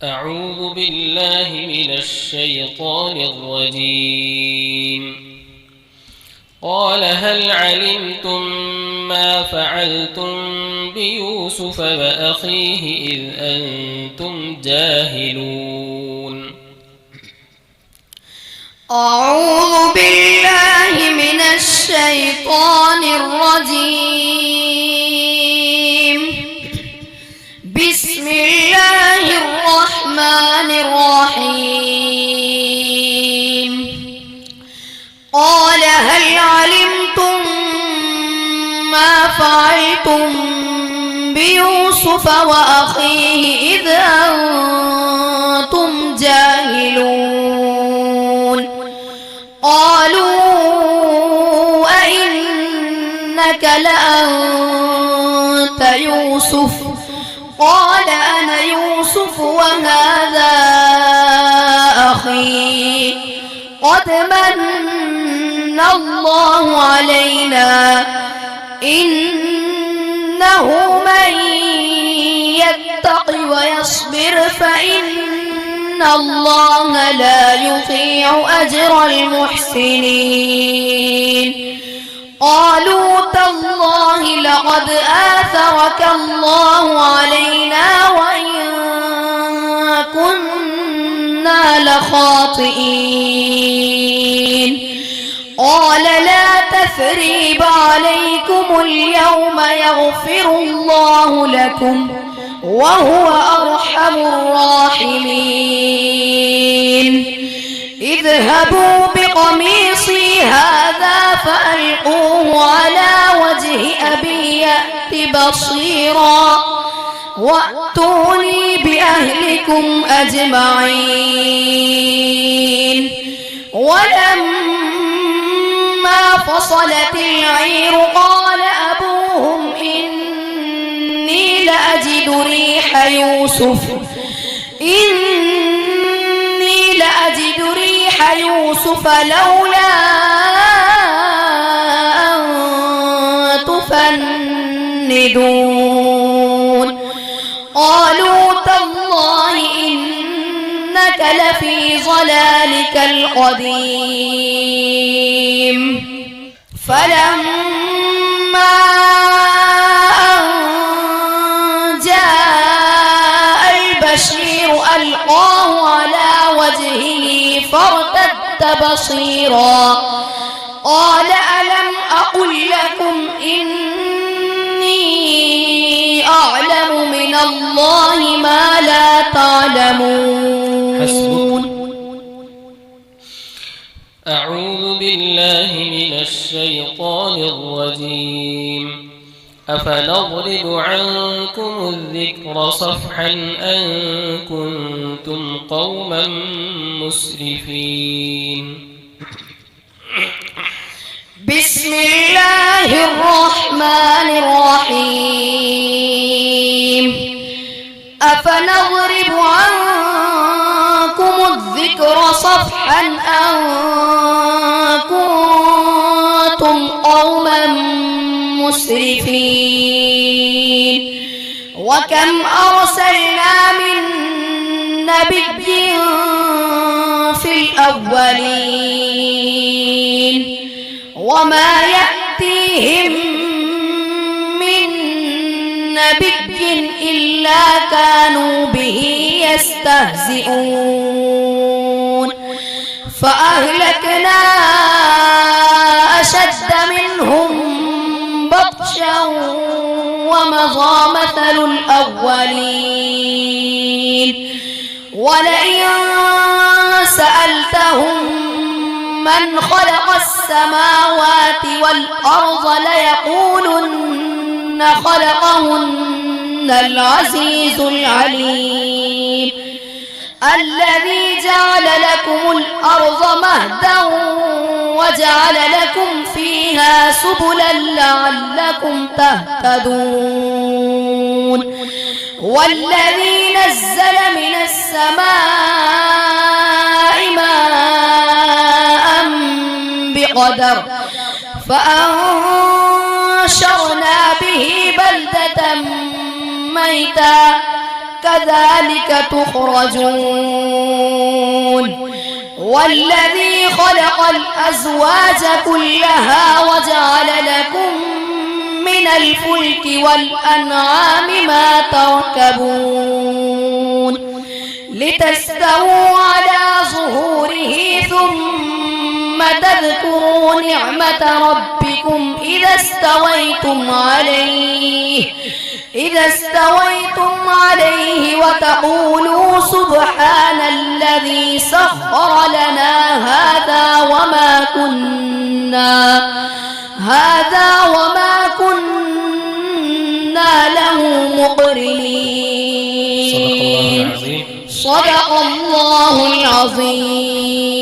أعوذ بالله من الشيطان الرجيم. قال هل علمتم ما فعلتم بيوسف وأخيه إذ أنتم جاهلون. أعوذ بالله من الشيطان الرجيم. بسم الله الرحمن الرحيم. قال هل علمتم ما فعلتم بيوسف وأخيه إذ أنتم جاهلون. قالوا أئنك لأنت يوسف؟ قال أنا يوسف وهذا أخي قد من الله علينا إنه من يتق ويصبر فإن الله لا يضيع أجر المحسنين. قالوا تالله لقد آثرك الله علينا وإن كنا لخاطئين. قال لا تثريب عليكم اليوم يغفر الله لكم وهو أرحم الراحمين. اذهبوا بقميصي هذا فألقوه على وجه أبي يأت بصيرا وأتوني بأهلكم أجمعين. ولما فصلت العير قال أبوهم إني لأجد ريح يوسف لولا أن تفندون. قالوا تالله إنك لفي ضلالك القديم. فلما أن جاء البشير ألقاه على وجهه فارتد بصيرا قال ألم أقل لكم إني أعلم من الله ما لا تعلمون. أعوذ بالله من الشيطان الرجيم. أفنضرب عنكم الذكر صفحا أن كنتم قوما مسرفين. بسم الله الرحمن الرحيم. أفنضرب عنكم الذكر صفحا أن كنتم قوما مسرفين. وكم أرسلنا من نبي في الأولين وما يأتيهم من نبي إلا كانوا به يستهزئون. فأهلكنا أشد منهم بطشا ومضى مثل الأولين. ولئن سألتهم من خلق السماوات والأرض ليقولن خلقهن العزيز العليم. الذي جعل لكم الأرض مهدا وجعل لكم فيها سبلا لعلكم تهتدون. والذي نزل من السماء ماء بقدر فأنشرنا به بلدة ميتا كذلك تخرجون والذي خلق الأزواج كلها وجعل لكم من الفلك والأنعام ما تركبون لتستووا على ظهوره ثم تذكروا نعمة ربكم إذا استويتم عليه وتقولوا سبحان الذي سخر لنا هذا وما كنا له مقرنين. صدق الله العظيم.